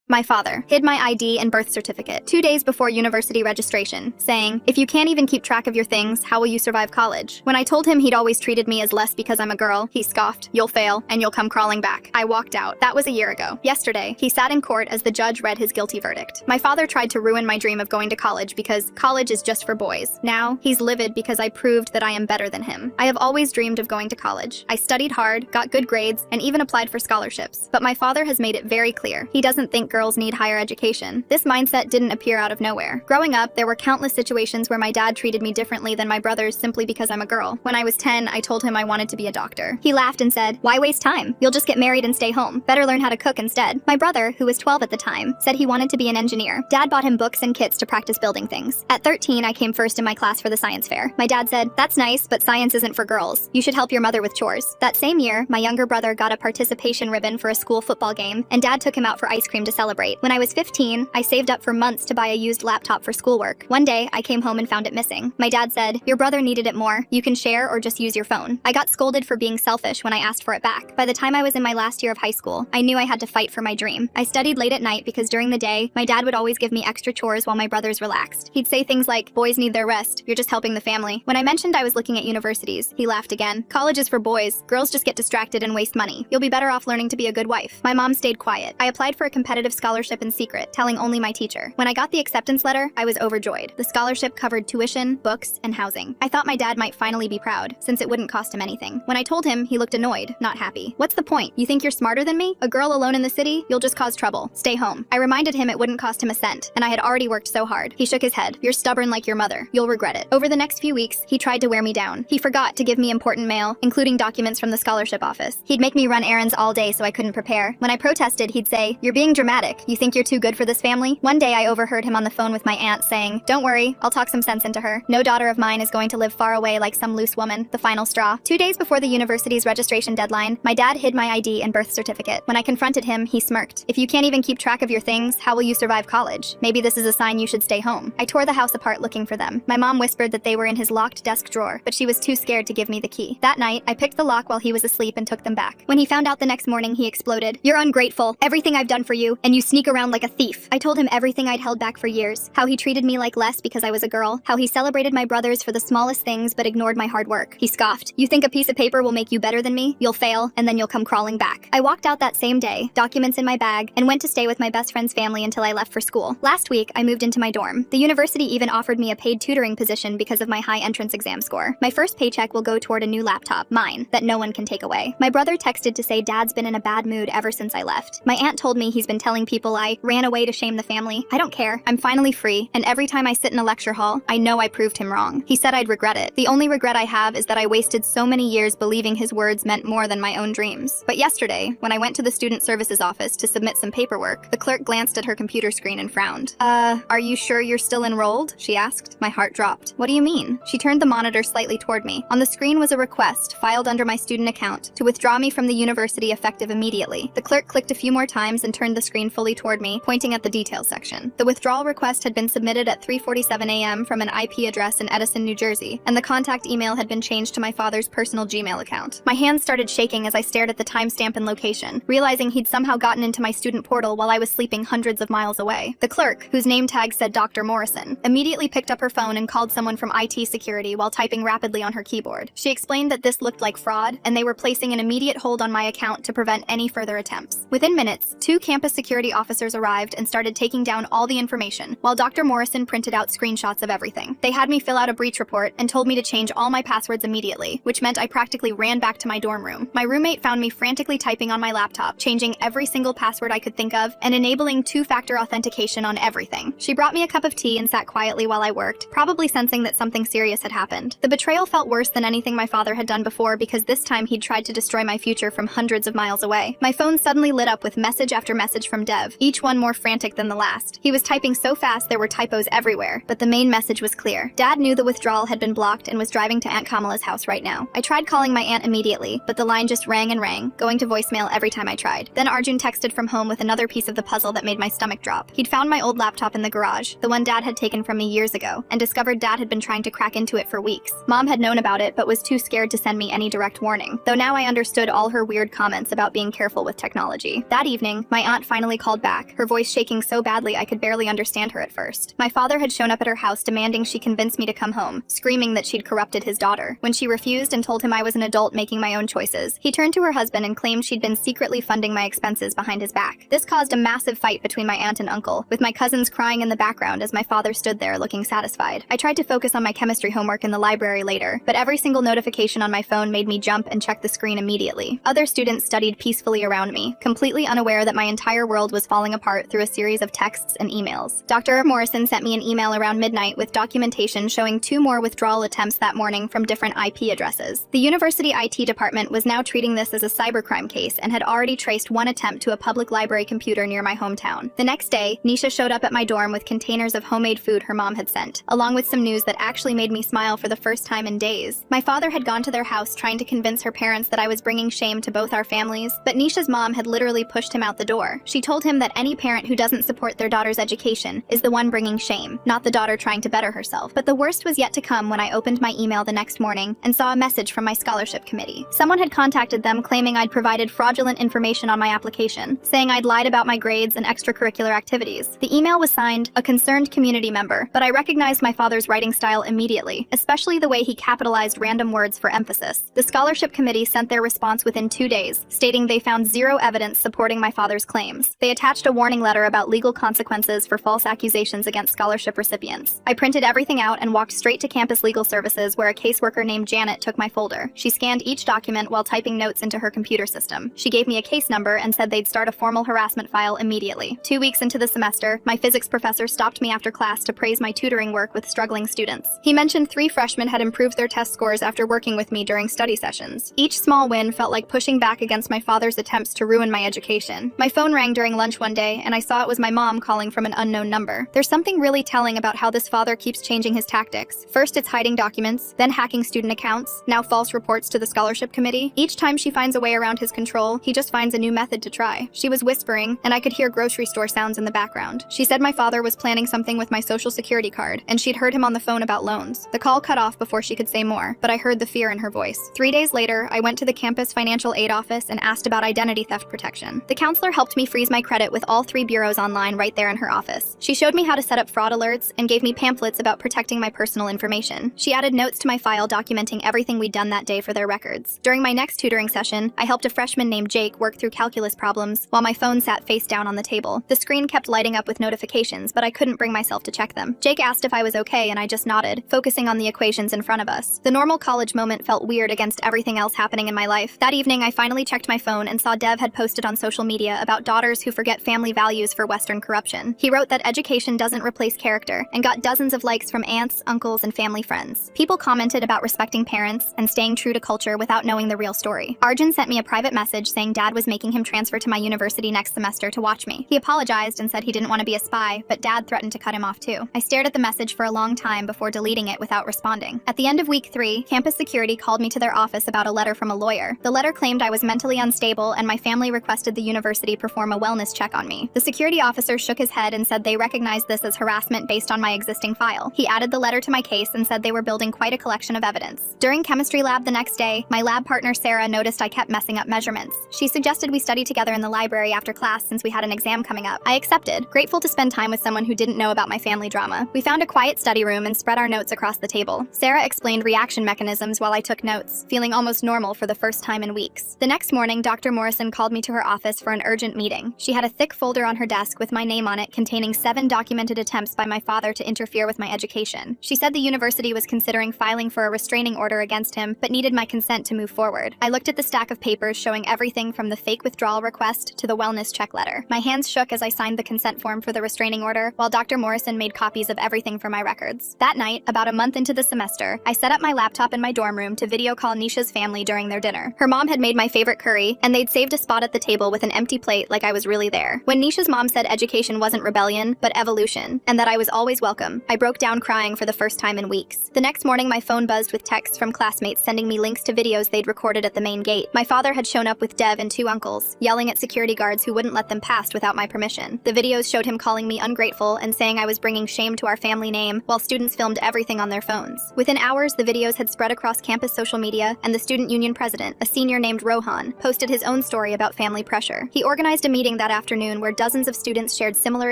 My father hid my ID and birth certificate 2 days before university registration, saying, "If you can't even keep track of your things, how will you survive college?" When I told him he'd always treated me as less because I'm a girl, he scoffed, "You'll fail, and you'll come crawling back." I walked out. That was a year ago. Yesterday, he sat in court as the judge read his guilty verdict. My father tried to ruin my dream of going to college because college is just for boys. Now, he's livid because I proved that I am better than him. I have always dreamed of going to college. I studied hard, got good grades, and even applied for scholarships. But my father has made it very clear he doesn't think girls need higher education. This mindset didn't appear out of nowhere. Growing up, there were countless situations where my dad treated me differently than my brothers simply because I'm a girl. When I was 10, I told him I wanted to be a doctor. He laughed and said, "Why waste time? You'll just get married and stay home. Better learn how to cook instead." My brother, who was 12 at the time, said he wanted to be an engineer. Dad bought him books and kits to practice building things. At 13, I came first in my class for the science fair. My dad said, "That's nice, but science isn't for girls. You should help your mother with chores." That same year, my younger brother got a participation ribbon for a school football game, and Dad took him out for ice cream to celebrate. When I was 15, I saved up for months to buy a used laptop for schoolwork. One day, I came home and found it missing. My dad said, "Your brother needed it more. You can share or just use your phone." I got scolded for being selfish when I asked for it back. By the time I was in my last year of high school, I knew I had to fight for my dream. I studied late at night because during the day, my dad would always give me extra chores while my brothers relaxed. He'd say things like, "Boys need their rest. You're just helping the family." When I mentioned I was looking at universities, he laughed again. "College is for boys. Girls just get distracted and waste money. You'll be better off learning to be a good wife." My mom stayed quiet. I applied for a competitive scholarship in secret, telling only my teacher. When I got the acceptance letter, I was overjoyed. The scholarship covered tuition, books, and housing. I thought my dad might finally be proud, since it wouldn't cost him anything. When I told him, he looked annoyed, not happy. "What's the point? You think you're smarter than me? A girl alone in the city? You'll just cause trouble. Stay home." I reminded him it wouldn't cost him a cent, and I had already worked so hard. He shook his head. "You're stubborn like your mother. You'll regret it." Over the next few weeks, he tried to wear me down. He forgot to give me important mail, including documents from the scholarship office. He'd make me run errands all day so I couldn't prepare. When I protested, he'd say, "You're being dramatic. You think you're too good for this family?" One day I overheard him on the phone with my aunt saying, "Don't worry, I'll talk some sense into her. No daughter of mine is going to live far away like some loose woman." The final straw. 2 days before the university's registration deadline, my dad hid my ID and birth certificate. When I confronted him, he smirked. "If you can't even keep track of your things, how will you survive college? Maybe this is a sign you should stay home." I tore the house apart looking for them. My mom whispered that they were in his locked desk drawer, but she was too scared to give me the key. That night, I picked the lock while he was asleep and took them back. When he found out the next morning, he exploded. "You're ungrateful. Everything I've done for you, and you sneak around like a thief." I told him everything I'd held back for years. How he treated me like less because I was a girl. How he celebrated my brothers for the smallest things but ignored my hard work. He scoffed. "You think a piece of paper will make you better than me? You'll fail, and then you'll come crawling back." I walked out that same day, documents in my bag, and went to stay with my best friend's family until I left for school. Last week, I moved into my dorm. The university even offered me a paid tutoring position because of my high entrance exam score. My first paycheck will go toward a new laptop, mine, that no one can take away. My brother texted to say Dad's been in a bad mood ever since I left. My aunt told me he's been telling people I ran away to shame the family. I don't care. I'm finally free, and every time I sit in a lecture hall, I know I proved him wrong. He said I'd regret it. The only regret I have is that I wasted so many years believing his words meant more than my own dreams. But yesterday, when I went to the student services office to submit some paperwork, the clerk glanced at her computer screen and frowned. Are you sure you're still enrolled?" she asked. My heart dropped. "What do you mean?" She turned the monitor slightly toward me. On the screen was a request, filed under my student account, to withdraw me from the university effective immediately. The clerk clicked a few more times and turned the screen fully toward me, pointing at the details section. The withdrawal request had been submitted at 3:47 a.m. from an IP address in Edison, New Jersey, and the contact email had been changed to my father's personal Gmail account. My hands started shaking as I stared at the timestamp and location, realizing he'd somehow gotten into my student portal while I was sleeping hundreds of miles away. The clerk, whose name tag said Dr. Morrison, immediately picked up her phone and called someone from IT security while typing rapidly on her keyboard. She explained that this looked like fraud, and they were placing an immediate hold on my account to prevent any further attempts. Within minutes, 2 campus security officers arrived and started taking down all the information, while Dr. Morrison printed out screenshots of everything. They had me fill out a breach report and told me to change all my passwords immediately, which meant I practically ran back to my dorm room. My roommate found me frantically typing on my laptop, changing every single password I could think of, and enabling 2-factor authentication on everything. She brought me a cup of tea and sat quietly while I worked, probably sensing that something serious had happened. The betrayal felt worse than anything my father had done before because this time he'd tried to destroy my future from hundreds of miles away. My phone suddenly lit up with message after message from Dev, each one more frantic than the last. He was typing so fast there were typos everywhere, but the main message was clear. Dad knew the withdrawal had been blocked and was driving to Aunt Kamala's house right now. I tried calling my aunt immediately, but the line just rang and rang, going to voicemail every time I tried. Then Arjun texted from home with another piece of the puzzle that made my stomach drop. He'd found my old laptop in the garage, the one Dad had taken from me years ago, and discovered Dad had been trying to crack into it for weeks. Mom had known about it, but was too scared to send me any direct warning, though now I understood all her weird comments about being careful with technology. That evening, my aunt finally finally called back, her voice shaking so badly I could barely understand her at first. My father had shown up at her house demanding she convince me to come home, screaming that she'd corrupted his daughter. When she refused and told him I was an adult making my own choices, he turned to her husband and claimed she'd been secretly funding my expenses behind his back. This caused a massive fight between my aunt and uncle, with my cousins crying in the background as my father stood there looking satisfied. I tried to focus on my chemistry homework in the library later, but every single notification on my phone made me jump and check the screen immediately. Other students studied peacefully around me, completely unaware that my entire world was falling apart through a series of texts and emails. Dr. Morrison sent me an email around midnight with documentation showing 2 more withdrawal attempts that morning from different IP addresses. The university IT department was now treating this as a cybercrime case and had already traced 1 attempt to a public library computer near my hometown. The next day, Nisha showed up at my dorm with containers of homemade food her mom had sent, along with some news that actually made me smile for the first time in days. My father had gone to their house trying to convince her parents that I was bringing shame to both our families, but Nisha's mom had literally pushed him out the door. She told him that any parent who doesn't support their daughter's education is the one bringing shame, not the daughter trying to better herself. But the worst was yet to come when I opened my email the next morning and saw a message from my scholarship committee. Someone had contacted them claiming I'd provided fraudulent information on my application, saying I'd lied about my grades and extracurricular activities. The email was signed, "A concerned community member," but I recognized my father's writing style immediately, especially the way he capitalized random words for emphasis. The scholarship committee sent their response within 2 days, stating they found 0 evidence supporting my father's claims. They attached a warning letter about legal consequences for false accusations against scholarship recipients. I printed everything out and walked straight to Campus Legal Services, where a caseworker named Janet took my folder. She scanned each document while typing notes into her computer system. She gave me a case number and said they'd start a formal harassment file immediately. 2 weeks into the semester, my physics professor stopped me after class to praise my tutoring work with struggling students. He mentioned 3 freshmen had improved their test scores after working with me during study sessions. Each small win felt like pushing back against my father's attempts to ruin my education. My phone rang during lunch one day, and I saw it was my mom calling from an unknown number. There's something really telling about how this father keeps changing his tactics. First it's hiding documents, then hacking student accounts, now false reports to the scholarship committee. Each time she finds a way around his control, he just finds a new method to try. She was whispering, and I could hear grocery store sounds in the background. She said my father was planning something with my social security card, and she'd heard him on the phone about loans. The call cut off before she could say more, but I heard the fear in her voice. 3 days later, I went to the campus financial aid office and asked about identity theft protection. The counselor helped me freeze my credit with all 3 bureaus online right there in her office. She showed me how to set up fraud alerts and gave me pamphlets about protecting my personal information. She added notes to my file documenting everything we'd done that day for their records. During my next tutoring session, I helped a freshman named Jake work through calculus problems while my phone sat face down on the table. The screen kept lighting up with notifications, but I couldn't bring myself to check them. Jake asked if I was okay, and I just nodded, focusing on the equations in front of us. The normal college moment felt weird against everything else happening in my life. That evening, I finally checked my phone and saw Dev had posted on social media about daughters who forget family values for Western corruption. He wrote that education doesn't replace character, and got dozens of likes from aunts, uncles, and family friends. People commented about respecting parents and staying true to culture without knowing the real story. Arjun sent me a private message saying Dad was making him transfer to my university next semester to watch me. He apologized and said he didn't want to be a spy, but Dad threatened to cut him off too. I stared at the message for a long time before deleting it without responding. At the end of week 3, campus security called me to their office about a letter from a lawyer. The letter claimed I was mentally unstable and my family requested the university perform a wellness check on me. The security officer shook his head and said they recognized this as harassment based on my existing file. He added the letter to my case and said they were building quite a collection of evidence. During chemistry lab the next day, my lab partner Sarah noticed I kept messing up measurements. She suggested we study together in the library after class since we had an exam coming up. I accepted, grateful to spend time with someone who didn't know about my family drama. We found a quiet study room and spread our notes across the table. Sarah explained reaction mechanisms while I took notes, feeling almost normal for the first time in weeks. The next morning, Dr. Morrison called me to her office for an urgent meeting. She had a thick folder on her desk with my name on it containing 7 documented attempts by my father to interfere with my education. She said the university was considering filing for a restraining order against him, but needed my consent to move forward. I looked at the stack of papers showing everything from the fake withdrawal request to the wellness check letter. My hands shook as I signed the consent form for the restraining order, while Dr. Morrison made copies of everything for my records. That night, about a month into the semester, I set up my laptop in my dorm room to video call Nisha's family during their dinner. Her mom had made my favorite curry, and they'd saved a spot at the table with an empty plate like I was really there. When Nisha's mom said education wasn't rebellion, but evolution, and that I was always welcome, I broke down crying for the first time in weeks. The next morning, my phone buzzed with texts from classmates sending me links to videos they'd recorded at the main gate. My father had shown up with Dev and 2 uncles, yelling at security guards who wouldn't let them past without my permission. The videos showed him calling me ungrateful and saying I was bringing shame to our family name, while students filmed everything on their phones. Within hours, the videos had spread across campus social media, and the student union president, a senior named Rohan, posted his own story about family pressure. He organized a meeting that that afternoon where dozens of students shared similar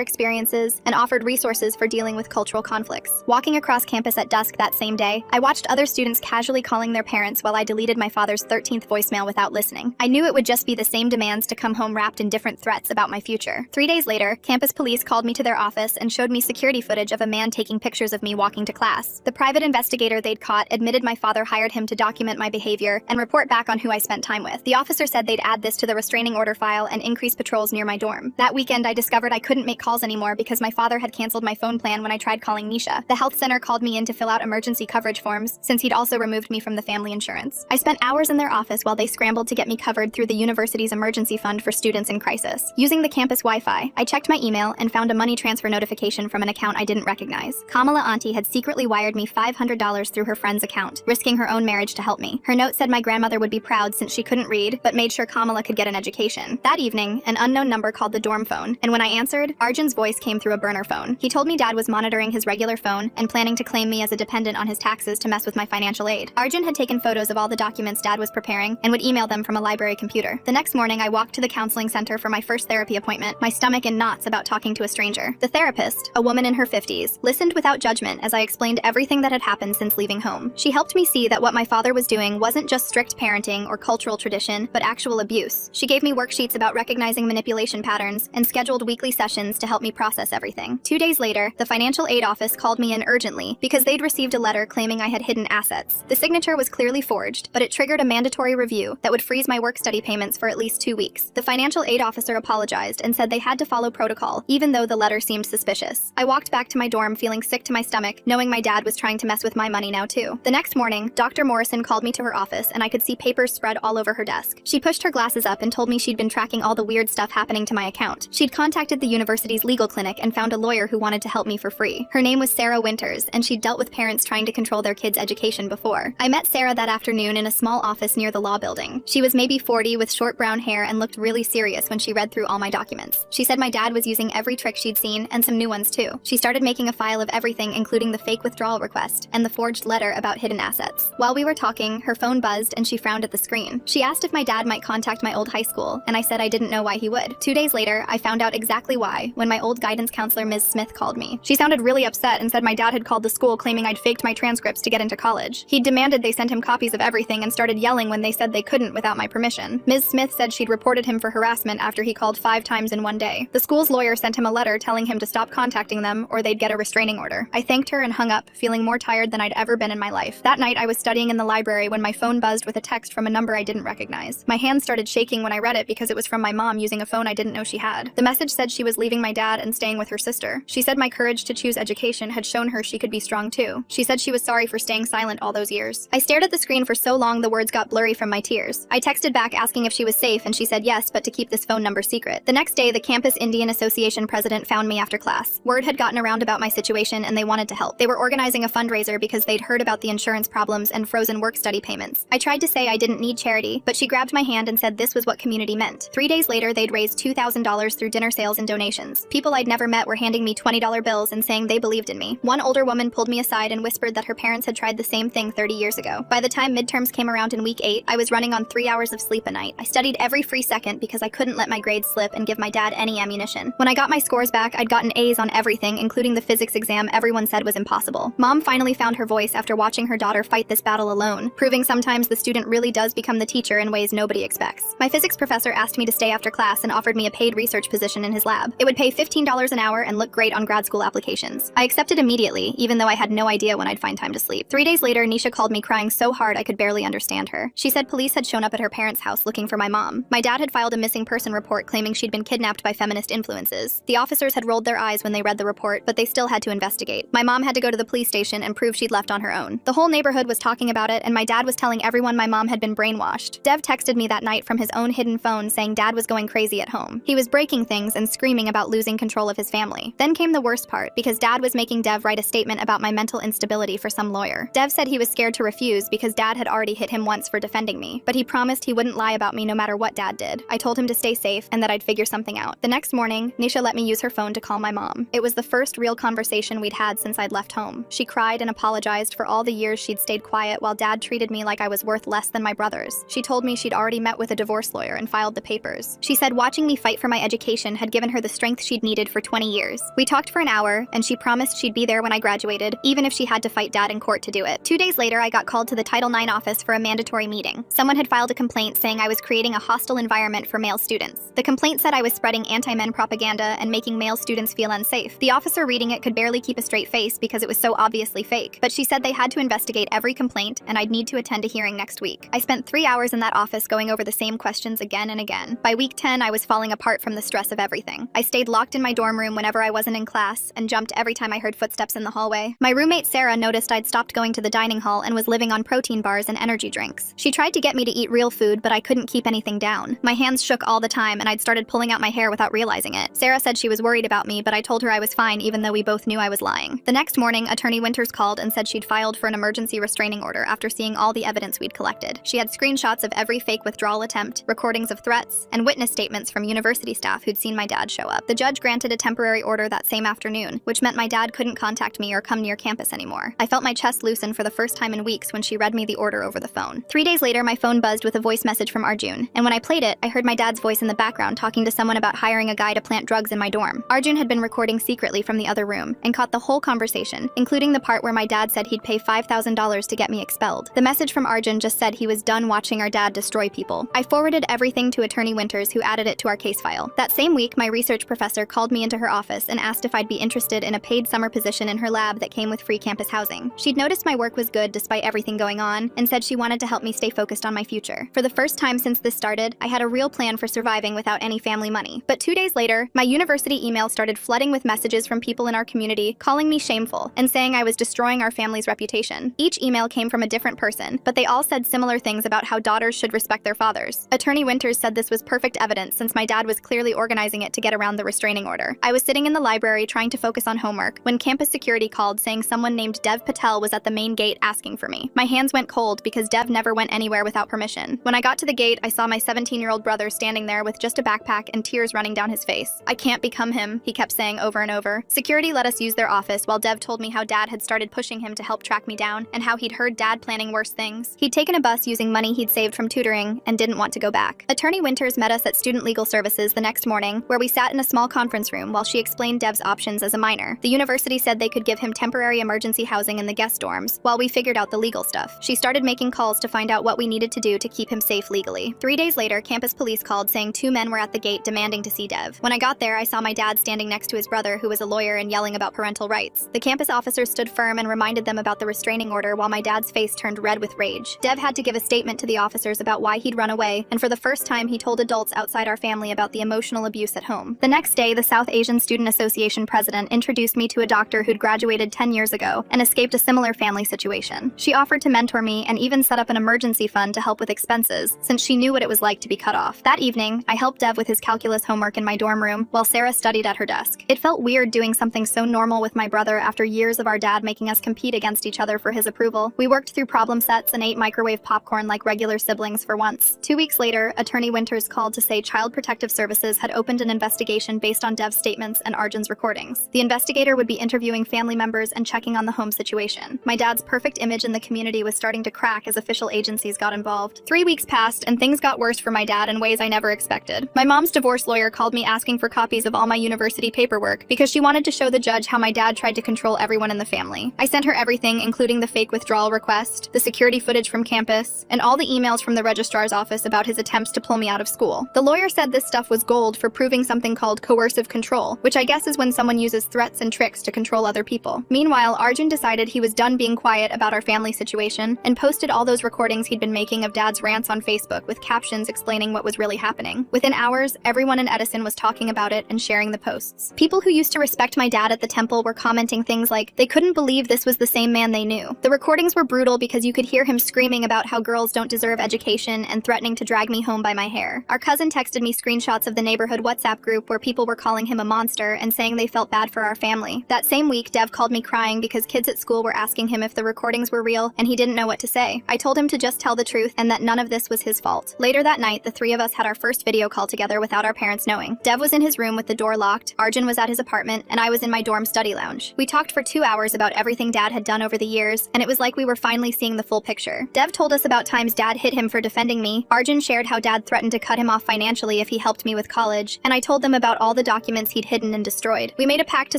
experiences and offered resources for dealing with cultural conflicts. Walking across campus at dusk that same day, I watched other students casually calling their parents while I deleted my father's 13th voicemail without listening. I knew it would just be the same demands to come home wrapped in different threats about my future. 3 days later, campus police called me to their office and showed me security footage of a man taking pictures of me walking to class. The private investigator they'd caught admitted my father hired him to document my behavior and report back on who I spent time with. The officer said they'd add this to the restraining order file and increase patrols near my dorm. That weekend, I discovered I couldn't make calls anymore because my father had canceled my phone plan when I tried calling Nisha. The health center called me in to fill out emergency coverage forms since he'd also removed me from the family insurance. I spent hours in their office while they scrambled to get me covered through the university's emergency fund for students in crisis. Using the campus Wi-Fi, I checked my email and found a money transfer notification from an account I didn't recognize. Kamala Auntie had secretly wired me $500 through her friend's account, risking her own marriage to help me. Her note said my grandmother would be proud since she couldn't read, but made sure Kamala could get an education. That evening, an unknown number called the dorm phone, and when I answered, Arjun's voice came through a burner phone. He told me Dad was monitoring his regular phone and planning to claim me as a dependent on his taxes to mess with my financial aid. Arjun had taken photos of all the documents Dad was preparing and would email them from a library computer. The next morning, I walked to the counseling center for my first therapy appointment, my stomach in knots about talking to a stranger. The therapist, a woman in her 50s, listened without judgment as I explained everything that had happened since leaving home. She helped me see that what my father was doing wasn't just strict parenting or cultural tradition, but actual abuse. She gave me worksheets about recognizing manipulation patterns and scheduled weekly sessions to help me process everything. 2 days later, the financial aid office called me in urgently because they'd received a letter claiming I had hidden assets. The signature was clearly forged, but it triggered a mandatory review that would freeze my work study payments for at least 2 weeks. The financial aid officer apologized and said they had to follow protocol, even though the letter seemed suspicious. I walked back to my dorm feeling sick to my stomach, knowing my dad was trying to mess with my money now too. The next morning, Dr. Morrison called me to her office and I could see papers spread all over her desk. She pushed her glasses up and told me she'd been tracking all the weird stuff happening to my account. She'd contacted the university's legal clinic and found a lawyer who wanted to help me for free. Her name was Sarah Winters, and she'd dealt with parents trying to control their kids' education before. I met Sarah that afternoon in a small office near the law building. She was maybe 40 with short brown hair and looked really serious when she read through all my documents. She said my dad was using every trick she'd seen and some new ones too. She started making a file of everything, including the fake withdrawal request and the forged letter about hidden assets. While we were talking, her phone buzzed and she frowned at the screen. She asked if my dad might contact my old high school, and I said I didn't know why he would. 2 days later, I found out exactly why when my old guidance counselor Ms. Smith called me. She sounded really upset and said my dad had called the school claiming I'd faked my transcripts to get into college. He demanded they sent him copies of everything and started yelling when they said they couldn't without my permission. Ms. Smith said she'd reported him for harassment after he called 5 times in one day. The school's lawyer sent him a letter telling him to stop contacting them or they'd get a restraining order. I thanked her and hung up, feeling more tired than I'd ever been in my life. That night, I was studying in the library when my phone buzzed with a text from a number I didn't recognize. My hands started shaking when I read it because it was from my mom using a phone I didn't know she had. The message said she was leaving my dad and staying with her sister. She said my courage to choose education had shown her she could be strong too. She said she was sorry for staying silent all those years. I stared at the screen for so long the words got blurry from my tears. I texted back asking if she was safe and she said yes, but to keep this phone number secret. The next day, the Campus Indian Association president found me after class. Word had gotten around about my situation and they wanted to help. They were organizing a fundraiser because they'd heard about the insurance problems and frozen work study payments. I tried to say I didn't need charity, but she grabbed my hand and said this was what community meant. 3 days later, they'd raised $2,000 through dinner sales and donations. People I'd never met were handing me $20 bills and saying they believed in me. One older woman pulled me aside and whispered that her parents had tried the same thing 30 years ago. By the time midterms came around in week 8, I was running on 3 hours of sleep a night. I studied every free second because I couldn't let my grades slip and give my dad any ammunition. When I got my scores back, I'd gotten A's on everything, including the physics exam everyone said was impossible. Mom finally found her voice after watching her daughter fight this battle alone, proving sometimes the student really does become the teacher in ways nobody expects. My physics professor asked me to stay after class and offered me a paid research position in his lab. It would pay $15 an hour and look great on grad school applications. I accepted immediately, even though I had no idea when I'd find time to sleep. 3 days later, Nisha called me crying so hard I could barely understand her. She said police had shown up at her parents' house looking for my mom. My dad had filed a missing person report claiming she'd been kidnapped by feminist influences. The officers had rolled their eyes when they read the report, but they still had to investigate. My mom had to go to the police station and prove she'd left on her own. The whole neighborhood was talking about it, and my dad was telling everyone my mom had been brainwashed. Dev texted me that night from his own hidden phone saying dad was going crazy at home. He was breaking things and screaming about losing control of his family. Then came the worst part, because dad was making Dev write a statement about my mental instability for some lawyer. Dev said he was scared to refuse because dad had already hit him once for defending me, but he promised he wouldn't lie about me no matter what dad did. I told him to stay safe and that I'd figure something out. The next morning, Nisha let me use her phone to call my mom. It was the first real conversation we'd had since I'd left home. She cried and apologized for all the years she'd stayed quiet while dad treated me like I was worth less than my brothers. She told me she'd already met with a divorce lawyer and filed the papers. She said watching making me fight for my education had given her the strength she'd needed for 20 years. We talked for an hour, and she promised she'd be there when I graduated, even if she had to fight Dad in court to do it. 2 days later, I got called to the Title IX office for a mandatory meeting. Someone had filed a complaint saying I was creating a hostile environment for male students. The complaint said I was spreading anti-men propaganda and making male students feel unsafe. The officer reading it could barely keep a straight face because it was so obviously fake, but she said they had to investigate every complaint and I'd need to attend a hearing next week. I spent 3 hours in that office going over the same questions again and again. By week 10, I was falling apart from the stress of everything. I stayed locked in my dorm room whenever I wasn't in class and jumped every time I heard footsteps in the hallway. My roommate Sarah noticed I'd stopped going to the dining hall and was living on protein bars and energy drinks. She tried to get me to eat real food, but I couldn't keep anything down. My hands shook all the time and I'd started pulling out my hair without realizing it. Sarah said she was worried about me, but I told her I was fine even though we both knew I was lying. The next morning, Attorney Winters called and said she'd filed for an emergency restraining order after seeing all the evidence we'd collected. She had screenshots of every fake withdrawal attempt, recordings of threats, and witness statements from university staff who'd seen my dad show up. The judge granted a temporary order that same afternoon, which meant my dad couldn't contact me or come near campus anymore. I felt my chest loosen for the first time in weeks when she read me the order over the phone. 3 days later, my phone buzzed with a voice message from Arjun, and when I played it, I heard my dad's voice in the background talking to someone about hiring a guy to plant drugs in my dorm. Arjun had been recording secretly from the other room and caught the whole conversation, including the part where my dad said he'd pay $5,000 to get me expelled. The message from Arjun just said he was done watching our dad destroy people. I forwarded everything to Attorney Winters, who added it to our case file. That same week, my research professor called me into her office and asked if I'd be interested in a paid summer position in her lab that came with free campus housing. She'd noticed my work was good despite everything going on and said she wanted to help me stay focused on my future. For the first time since this started, I had a real plan for surviving without any family money. But 2 days later, my university email started flooding with messages from people in our community calling me shameful and saying I was destroying our family's reputation. Each email came from a different person, but they all said similar things about how daughters should respect their fathers. Attorney Winters said this was perfect evidence since my dad was clearly organizing it to get around the restraining order. I was sitting in the library trying to focus on homework when campus security called saying someone named Dev Patel was at the main gate asking for me. My hands went cold because Dev never went anywhere without permission. When I got to the gate, I saw my 17-year-old brother standing there with just a backpack and tears running down his face. "I can't become him," he kept saying over and over. Security let us use their office while Dev told me how Dad had started pushing him to help track me down and how he'd heard Dad planning worse things. He'd taken a bus using money he'd saved from tutoring and didn't want to go back. Attorney Winters met us at Student Legal Services the next morning, where we sat in a small conference room while she explained Dev's options as a minor. The university said they could give him temporary emergency housing in the guest dorms while we figured out the legal stuff. She started making calls to find out what we needed to do to keep him safe legally. 3 days later, campus police called saying 2 men were at the gate demanding to see Dev. When I got there, I saw my dad standing next to his brother, who was a lawyer, and yelling about parental rights. The campus officers stood firm and reminded them about the restraining order while my dad's face turned red with rage. Dev had to give a statement to the officers about why he'd run away, and for the first time, he told adults outside our family about the emotional abuse at home. The next day, the South Asian Student Association president introduced me to a doctor who'd graduated 10 years ago and escaped a similar family situation. She offered to mentor me and even set up an emergency fund to help with expenses, since she knew what it was like to be cut off. That evening, I helped Dev with his calculus homework in my dorm room while Sarah studied at her desk. It felt weird doing something so normal with my brother after years of our dad making us compete against each other for his approval. We worked through problem sets and ate microwave popcorn like regular siblings for once. 2 weeks later, Attorney Winters called to say Child Protective Services had opened an investigation based on Dev's statements and Arjun's recordings. The investigator would be interviewing family members and checking on the home situation. My dad's perfect image in the community was starting to crack as official agencies got involved. 3 weeks passed, and things got worse for my dad in ways I never expected. My mom's divorce lawyer called me asking for copies of all my university paperwork because she wanted to show the judge how my dad tried to control everyone in the family. I sent her everything, including the fake withdrawal request, the security footage from campus, and all the emails from the registrar's office about his attempts to pull me out of school. The lawyer said this stuff was gold for proving something called coercive control, which I guess is when someone uses threats and tricks to control other people. Meanwhile, Arjun decided he was done being quiet about our family situation and posted all those recordings he'd been making of Dad's rants on Facebook with captions explaining what was really happening. Within hours, everyone in Edison was talking about it and sharing the posts. People who used to respect my dad at the temple were commenting things like they couldn't believe this was the same man they knew. The recordings were brutal because you could hear him screaming about how girls don't deserve education and threatening to drag me home by my hair. Our cousin texted me screenshots of the neighborhood WhatsApp group where people were calling him a monster and saying they felt bad for our family. That same week, Dev called me crying because kids at school were asking him if the recordings were real and he didn't know what to say. I told him to just tell the truth and that none of this was his fault. Later that night, the 3 of us had our first video call together without our parents knowing. Dev was in his room with the door locked, Arjun was at his apartment, and I was in my dorm study lounge. We talked for 2 hours about everything Dad had done over the years, and it was like we were finally seeing the full picture. Dev told us about times Dad hit him for defending me. Arjun shared how Dad threatened to cut him off financially if he he helped me with college, and I told them about all the documents he'd hidden and destroyed. We made a pact to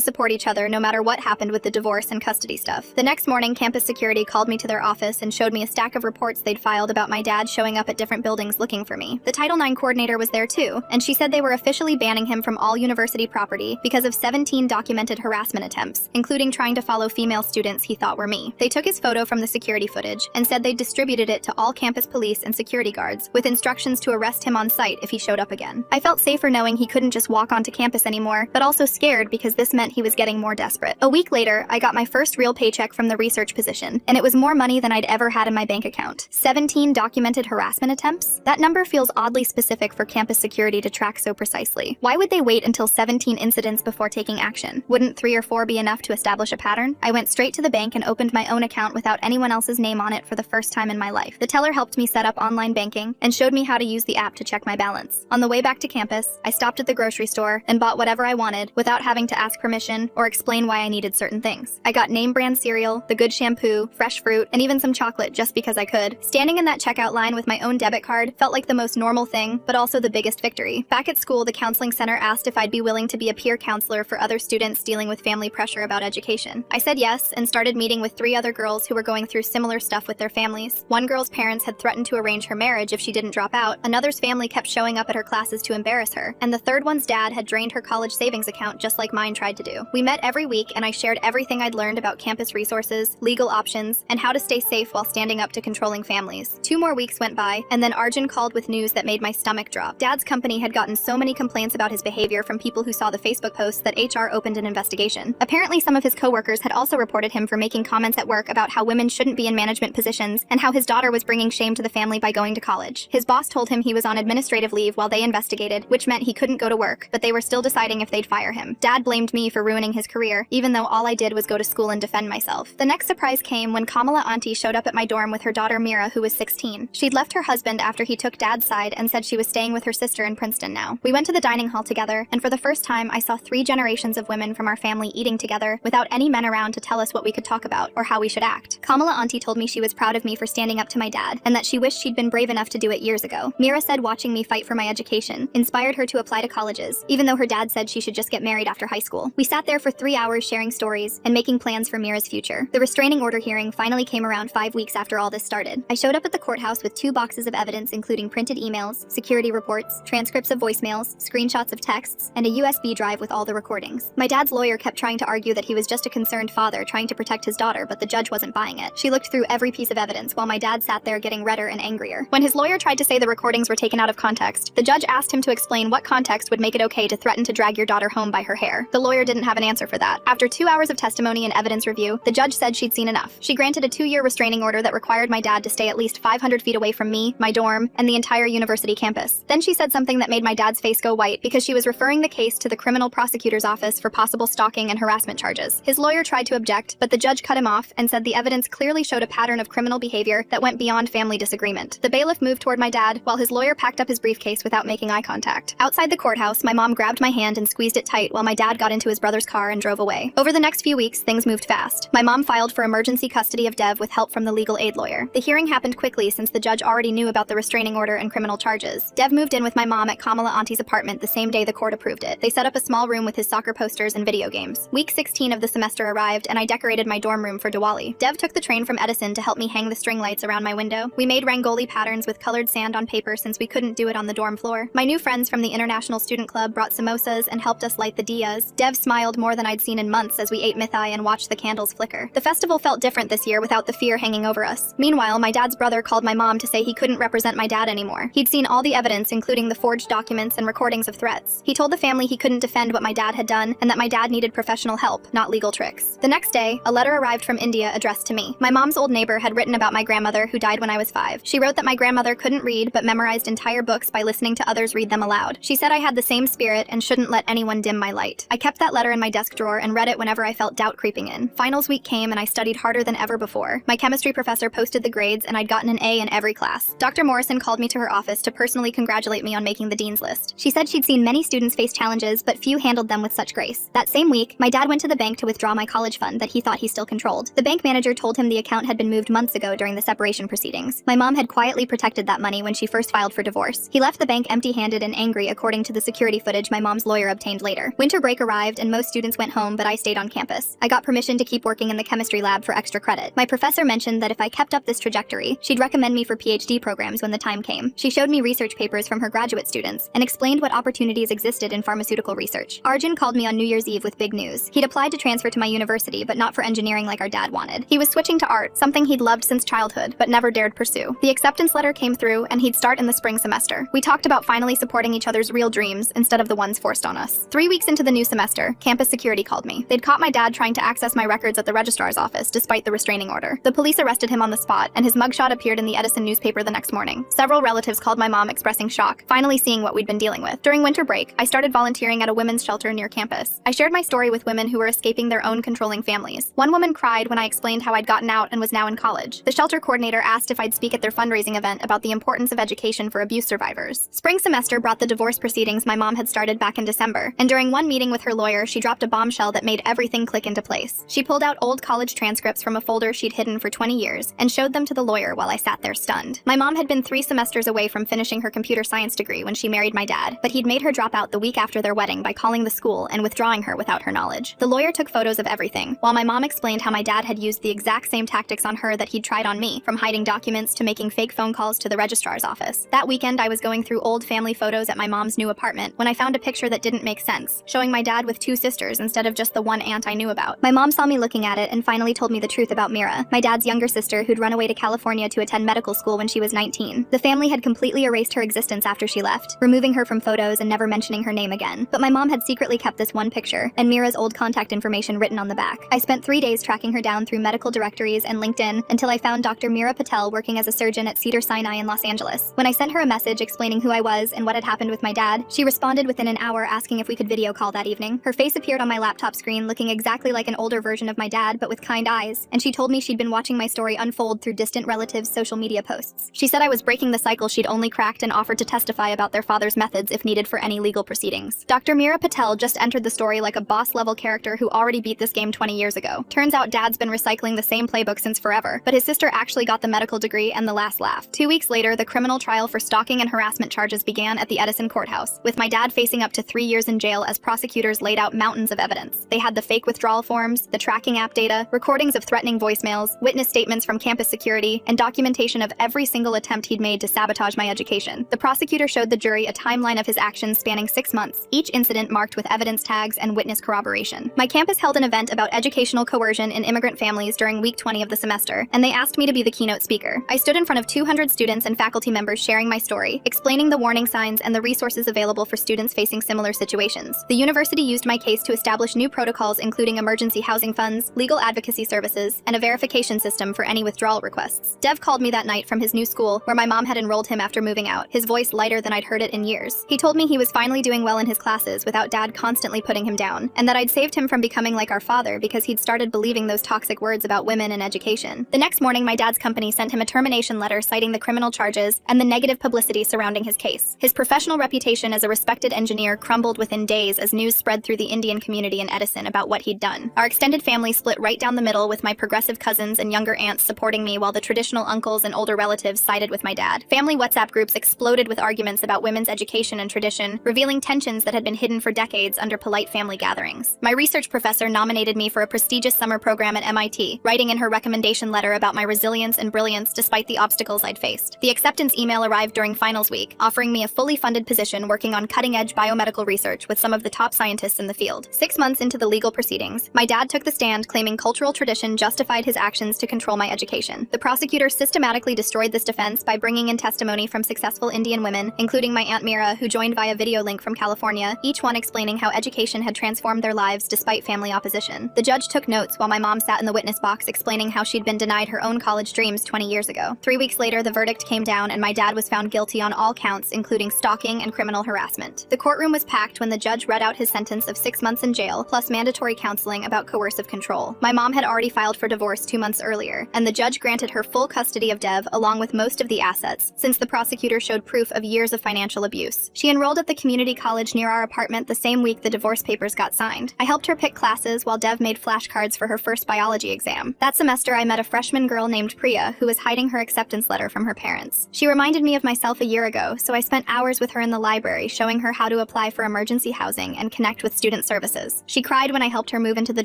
support each other no matter what happened with the divorce and custody stuff. The next morning, campus security called me to their office and showed me a stack of reports they'd filed about my dad showing up at different buildings looking for me. The Title IX coordinator was there too, and she said they were officially banning him from all university property because of 17 documented harassment attempts, including trying to follow female students he thought were me. They took his photo from the security footage and said they distributed it to all campus police and security guards with instructions to arrest him on site if he showed up again. I felt safer knowing he couldn't just walk onto campus anymore, but also scared because this meant he was getting more desperate. A week later, I got my first real paycheck from the research position, and it was more money than I'd ever had in my bank account. 17 documented harassment attempts? That number feels oddly specific for campus security to track so precisely. Why would they wait until 17 incidents before taking action? Wouldn't 3 or 4 be enough to establish a pattern? I went straight to the bank and opened my own account without anyone else's name on it for the first time in my life. The teller helped me set up online banking and showed me how to use the app to check my balance. On the way back to campus, I stopped at the grocery store and bought whatever I wanted without having to ask permission or explain why I needed certain things. I got name brand cereal, the good shampoo, fresh fruit, and even some chocolate just because I could. Standing in that checkout line with my own debit card felt like the most normal thing, but also the biggest victory. Back at school, the counseling center asked if I'd be willing to be a peer counselor for other students dealing with family pressure about education. I said yes and started meeting with 3 other girls who were going through similar stuff with their families. One girl's parents had threatened to arrange her marriage if she didn't drop out, another's family kept showing up at her classes to embarrass her, and the third one's dad had drained her college savings account just like mine tried to do. We met every week and I shared everything I'd learned about campus resources, legal options, and how to stay safe while standing up to controlling families. 2 more weeks went by, and then Arjun called with news that made my stomach drop. Dad's company had gotten so many complaints about his behavior from people who saw the Facebook posts that HR opened an investigation. Apparently, some of his coworkers had also reported him for making comments at work about how women shouldn't be in management positions and how his daughter was bringing shame to the family by going to college. His boss told him he was on administrative leave while they investigated, which meant he couldn't go to work, but they were still deciding if they'd fire him. Dad blamed me for ruining his career, even though all I did was go to school and defend myself. The next surprise came when Kamala Auntie showed up at my dorm with her daughter Mira, who was 16. She'd left her husband after he took Dad's side and said she was staying with her sister in Princeton now. We went to the dining hall together, and for the first time I saw 3 generations of women from our family eating together without any men around to tell us what we could talk about or how we should act. Kamala Auntie told me she was proud of me for standing up to my dad, and that she wished she'd been brave enough to do it years ago. Mira said watching me fight for my education inspired her to apply to colleges, even though her dad said she should just get married after high school. We sat there for 3 hours sharing stories and making plans for Mira's future. The restraining order hearing finally came around 5 weeks after all this started. I showed up at the courthouse with 2 boxes of evidence including printed emails, security reports, transcripts of voicemails, screenshots of texts, and a USB drive with all the recordings. My dad's lawyer kept trying to argue that he was just a concerned father trying to protect his daughter, but the judge wasn't buying it. She looked through every piece of evidence while my dad sat there getting redder and angrier. When his lawyer tried to say the recordings were taken out of context, the judge asked him to explain what context would make it okay to threaten to drag your daughter home by her hair. The lawyer didn't have an answer for that. After 2 hours of testimony and evidence review, the judge said she'd seen enough. She granted a 2-year restraining order that required my dad to stay at least 500 feet away from me, my dorm, and the entire university campus. Then she said something that made my dad's face go white because she was referring the case to the criminal prosecutor's office for possible stalking and harassment charges. His lawyer tried to object, but the judge cut him off and said the evidence clearly showed a pattern of criminal behavior that went beyond family disagreement. The bailiff moved toward my dad while his lawyer packed up his briefcase without making eye contact. Outside the courthouse, my mom grabbed my hand and squeezed it tight while my dad got into his brother's car and drove away. Over the next few weeks, things moved fast. My mom filed for emergency custody of Dev with help from the legal aid lawyer. The hearing happened quickly since the judge already knew about the restraining order and criminal charges. Dev moved in with my mom at Kamala Auntie's apartment the same day the court approved it. They set up a small room with his soccer posters and video games. Week 16 of the semester arrived and I decorated my dorm room for Diwali. Dev took the train from Edison to help me hang the string lights around my window. We made Rangoli patterns with colored sand on paper since we couldn't do it on the dorm floor. My new friends from the International Student Club brought samosas and helped us light the diyas. Dev smiled more than I'd seen in months as we ate mithai and watched the candles flicker. The festival felt different this year without the fear hanging over us. Meanwhile, my dad's brother called my mom to say he couldn't represent my dad anymore. He'd seen all the evidence, including the forged documents and recordings of threats. He told the family he couldn't defend what my dad had done and that my dad needed professional help, not legal tricks. The next day, a letter arrived from India addressed to me. My mom's old neighbor had written about my grandmother who died when I was 5. She wrote that my grandmother couldn't read but memorized entire books by listening to others read them aloud. She said I had the same spirit and shouldn't let anyone dim my light. I kept that letter in my desk drawer and read it whenever I felt doubt creeping in. Finals week came and I studied harder than ever before. My chemistry professor posted the grades and I'd gotten an A in every class. Dr. Morrison called me to her office to personally congratulate me on making the dean's list. She said she'd seen many students face challenges, but few handled them with such grace. That same week, my dad went to the bank to withdraw my college fund that he thought he still controlled. The bank manager told him the account had been moved months ago during the separation proceedings. My mom had quietly protected that money when she first filed for divorce. He left the bank empty-handed and angry according to the security footage my mom's lawyer obtained later. Winter break arrived and most students went home, but I stayed on campus. I got permission to keep working in the chemistry lab for extra credit. My professor mentioned that if I kept up this trajectory, she'd recommend me for PhD programs when the time came. She showed me research papers from her graduate students and explained what opportunities existed in pharmaceutical research. Arjun called me on New Year's Eve with big news. He'd applied to transfer to my university, but not for engineering like our dad wanted. He was switching to art, something he'd loved since childhood, but never dared pursue. The acceptance letter came through, and he'd start in the spring semester. We talked about finally supporting each other's real dreams instead of the ones forced on us. 3 weeks into the new semester, campus security called me. They'd caught my dad trying to access my records at the registrar's office despite the restraining order. The police arrested him on the spot, and his mugshot appeared in the Edison newspaper the next morning. Several relatives called my mom expressing shock, finally seeing what we'd been dealing with. During winter break, I started volunteering at a women's shelter near campus. I shared my story with women who were escaping their own controlling families. One woman cried when I explained how I'd gotten out and was now in college. The shelter coordinator asked if I'd speak at their fundraising event about the importance of education for abuse survivors. Spring semester brought the divorce proceedings my mom had started back in December, and during one meeting with her lawyer, she dropped a bombshell that made everything click into place. She pulled out old college transcripts from a folder she'd hidden for 20 years and showed them to the lawyer while I sat there stunned. My mom had been 3 semesters away from finishing her computer science degree when she married my dad, but he'd made her drop out the week after their wedding by calling the school and withdrawing her without her knowledge. The lawyer took photos of everything, while my mom explained how my dad had used the exact same tactics on her that he'd tried on me, from hiding documents to making fake phone calls to the registrar's office. That weekend, I was going through old family photos at my mom's new apartment when I found a picture that didn't make sense, showing my dad with 2 sisters instead of just the one aunt I knew about. My mom saw me looking at it and finally told me the truth about Mira, my dad's younger sister who'd run away to California to attend medical school when she was 19. The family had completely erased her existence after she left, removing her from photos and never mentioning her name again. But my mom had secretly kept this one picture, and Mira's old contact information written on the back. I spent 3 days tracking her down through medical directories and LinkedIn until I found Dr. Mira Patel working as a surgeon at Cedars-Sinai in Los Angeles. When I sent her a message explaining who I was and what had happened with my dad, she responded within an hour asking if we could video call that evening. Her face appeared on my laptop screen looking exactly like an older version of my dad, but with kind eyes, and she told me she'd been watching my story unfold through distant relatives' social media posts. She said I was breaking the cycle she'd only cracked and offered to testify about their father's methods if needed for any legal proceedings. Dr. Mira Patel just entered the story like a boss-level character who already beat this game 20 years ago. Turns out Dad's been recycling the same playbook since forever, but his sister actually got the medical degree and the last laugh. 2 weeks later, the criminal trial for stalking and harassment charges began at the Edison courthouse, with my dad facing up to 3 years in jail as prosecutors laid out mountains of evidence. They had the fake withdrawal forms, the tracking app data, recordings of threatening voicemails, witness statements from campus security, and documentation of every single attempt he'd made to sabotage my education. The prosecutor showed the jury a timeline of his actions spanning 6 months, each incident marked with evidence tags and witness corroboration. My campus held an event about educational coercion in immigrant families during week 20 of the semester, and they asked me to be the keynote speaker. I stood in front of 200 students and faculty members sharing my story, explaining the warning signs and the resources available for students facing similar situations. The university used my case to establish new protocols including emergency housing funds, legal advocacy services, and a verification system for any withdrawal requests. Dev called me that night from his new school, where my mom had enrolled him after moving out, his voice lighter than I'd heard it in years. He told me he was finally doing well in his classes without Dad constantly putting him down, and that I'd saved him from becoming like our father because he'd started believing those toxic words about women and education. The next morning, my dad's company sent him a termination letter citing the criminal charges and the negative publicity surrounding his case. His professional reputation as a respected engineer crumbled within days as news spread through the Indian community in Edison about what he'd done. Our extended family split right down the middle, with my progressive cousins and younger aunts supporting me while the traditional uncles and older relatives sided with my dad. Family WhatsApp groups exploded with arguments about women's education and tradition, revealing tensions that had been hidden for decades under polite family gatherings. My research professor nominated me for a prestigious summer program at MIT, writing in her recommendation letter about my resilience and brilliance despite the obstacles I'd faced. The acceptance email arrived during finals week, offering me a fully funded position working on cutting-edge biomedical research with some of the top scientists in the field. 6 months into the legal proceedings, my dad took the stand claiming cultural tradition justified his actions to control my education. The prosecutor systematically destroyed this defense by bringing in testimony from successful Indian women, including my Aunt Mira, who joined via video link from California, each one explaining how education had transformed their lives despite family opposition. The judge took notes while my mom sat in the witness box explaining how she'd been denied her own college dreams 20 years ago. 3 weeks later, the verdict came down and my dad was found guilty on all counts, including stalking and criminal harassment. The courtroom was packed when the judge read out his sentence of 6 months in jail, plus mandatory counseling about coercive control. My mom had already filed for divorce 2 months earlier, and the judge granted her full custody of Dev along with most of the assets, since the prosecutor showed proof of years of financial abuse. She enrolled at the community college near our apartment the same week the divorce papers got signed. I helped her pick classes while Dev made flashcards for her first biology exam. That semester, I met a freshman girl named Priya who was hiding her acceptance letter from her parents. She reminded me of myself a year ago, so I spent hours with her in the library, showing her how to apply for emergency housing and connect with student services. She cried when I helped her move into the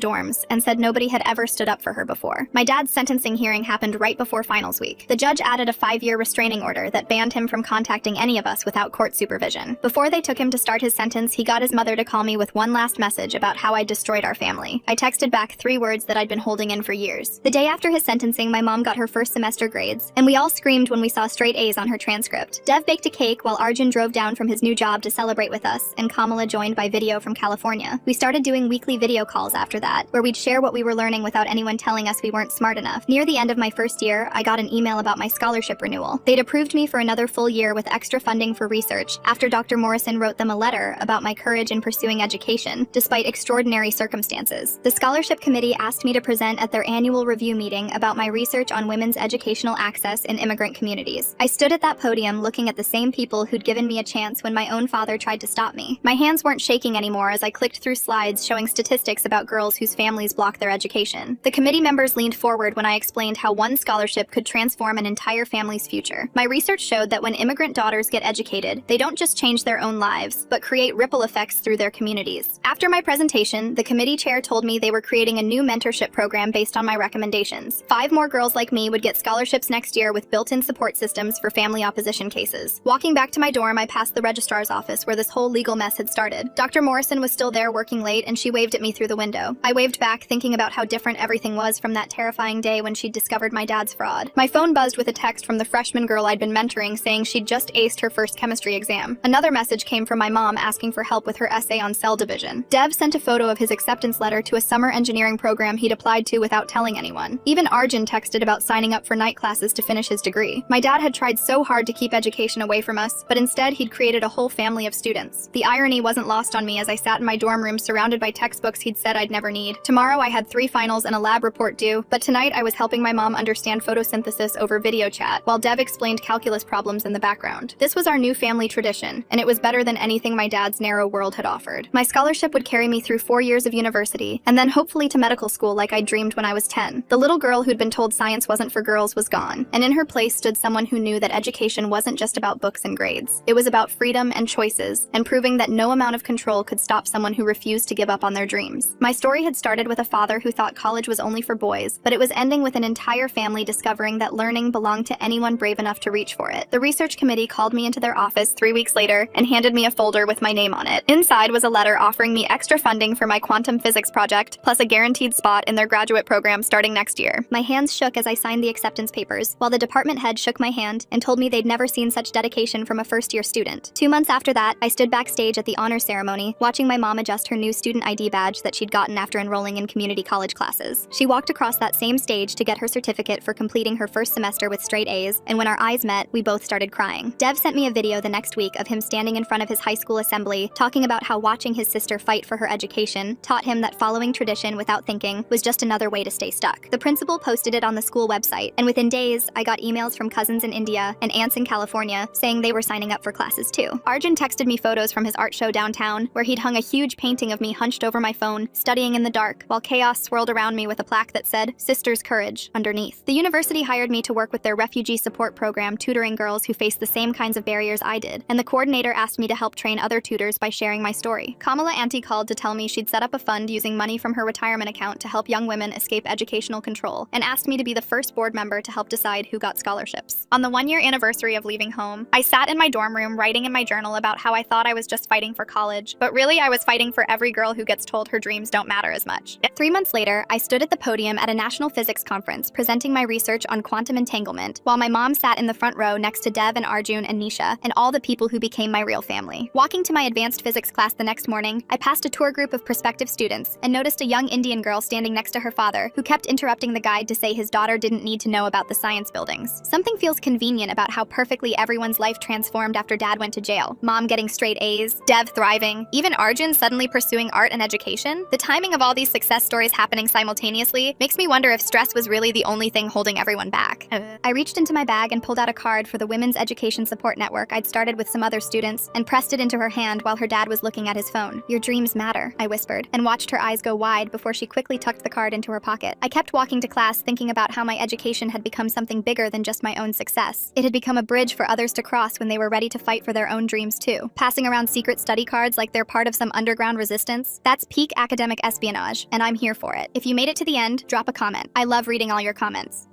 dorms and said nobody had ever stood up for her before. My dad's sentencing hearing happened right before finals week. The judge added a 5-year restraining order that banned him from contacting any of us without court supervision. Before they took him to start his sentence, he got his mother to call me with one last message about how I destroyed our family. I texted back 3 words that I'd been holding in for years. The day after his sentencing, my mom got her first semester grades, and we all screamed when we saw straight A's on her transcript. Dev baked a cake while Arjun drove down from his new job to celebrate with us, and Kamala joined by video from California. We started doing weekly video calls after that, where we'd share what we were learning without anyone telling us we weren't smart enough. Near the end of my first year, I got an email about my scholarship renewal. They'd approved me for another full year with extra funding for research after Dr. Morrison wrote them a letter about my courage in pursuing education, despite extraordinary circumstances. The scholarship committee asked me to present at their annual review meeting about my research on women's educational access in immigrant communities. I stood at that podium looking at the same people who'd given me a chance when my own father tried to stop me. My hands weren't shaking anymore as I clicked through slides showing statistics about girls whose families block their education. The committee members leaned forward when I explained how one scholarship could transform an entire family's future. My research showed that when immigrant daughters get educated, they don't just change their own lives, but create ripple effects through their communities. After my presentation, the committee chair told me they were creating a new mentorship program based on my recommendations. 5 more girls like me would get scholarships next year with built-in support systems for family opposition cases. Walking back to my dorm, I passed the registrar's office where this whole legal mess had started. Dr. Morrison was still there working late, and she waved at me through the window. I waved back, thinking about how different everything was from that terrifying day when she'd discovered my dad's fraud. My phone buzzed with a text from the freshman girl I'd been mentoring saying she'd just aced her first chemistry exam. Another message came from my mom asking for help with her essay on cell division. Dev sent a photo of his acceptance letter to a summer engineering program he'd applied to without telling anyone. Even Arjun texted about signing up for night classes to finish his degree. My dad had tried so hard to keep education away from us, but instead he'd created a whole family of students. The irony wasn't lost on me as I sat in my dorm room surrounded by textbooks he'd said I'd never need. Tomorrow I had 3 finals and a lab report due, but tonight I was helping my mom understand photosynthesis over video chat, while Dev explained calculus problems in the background. This was our new family tradition, and it was better than anything my dad's narrow world had offered. My scholarship would carry me through 4 years of university, and then hopefully to medical school like I dreamed when I was 10. The little girl who'd been told science wasn't for girls was gone, and in her place stood someone who knew that education wasn't just about books and grades. It was about freedom and choices, and proving that no amount of control could stop someone who refused to give up on their dreams. My story had started with a father who thought college was only for boys, but it was ending with an entire family discovering that learning belonged to anyone brave enough to reach for it. The research committee called me into their office 3 weeks later and handed me a folder with my name on it. Inside was a letter offering me extra funding for my quantum physics project, plus a guaranteed spot in their graduate program starting next year. My hands shook as I signed the acceptance papers, while the department head shook my hand and told me they'd never seen such dedication from a first-year student. 2 months after that, I stood backstage at the honors ceremony, watching my mom adjust her new student ID badge that she'd gotten after enrolling in community college classes. She walked across that same stage to get her certificate for completing her first semester with straight A's, and when our eyes met, we both started crying. Dev sent me a video the next week of him standing in front of his high school assembly, talking about how watching his sister fight for her education taught him that following tradition without thinking was just another way to stay stuck. The principal posted it on the school website, and within days, I got emails from cousins in India and aunts in California saying they were signing up for classes too. Arjun texted me photos from his art show downtown, where he'd hung a huge painting of me hunched over my phone, studying in the dark, while chaos swirled around me with a plaque that said, "Sisters Courage," underneath. The university hired me to work with their refugee support program, tutoring girls who faced the same kinds of barriers I did, and the coordinator asked me to help train other tutors by sharing my story. Kamala Auntie called to tell me she'd set up a fund using money from her retirement account to help young women escape educational control, and asked me to be the first board member to help decide who got scholarships. On the 1-year anniversary of leaving home, I sat in my dorm room writing in my journal about how I thought I was just fighting for college, but really I was fighting for every girl who gets told her dreams don't matter as much. 3 months later, I stood at the podium at a national physics conference presenting my research on quantum entanglement, while my mom sat in the front row next to Dev and Arjun and Nisha and all the people who became my real family. Walking to my advanced physics class the next morning, I passed a tour group of prospective students and noticed a young Indian girl standing next to her father who kept interrupting the guide to say his daughter didn't need to know about the science buildings. Something feels convenient about how perfectly everyone's life transformed after Dad went to jail. Mom getting straight A's, Dev thriving, even Arjun suddenly pursuing art and education. The timing of all these success stories happening simultaneously makes me wonder if stress was really the only thing holding everyone back. I reached into my bag and pulled out a card for the Women's Education Support Network I'd started with some other students and pressed it into her hand while her dad was looking at his phone. "Your dreams matter," I whispered, and watched her eyes go wide before she quickly tucked the card into her pocket. I kept walking to class thinking about how my education had become something bigger than just my own success. It had become a bridge for others to cross when they they were ready to fight for their own dreams too. Passing around secret study cards like they're part of some underground resistance? That's peak academic espionage, and I'm here for it. If you made it to the end, drop a comment. I love reading all your comments.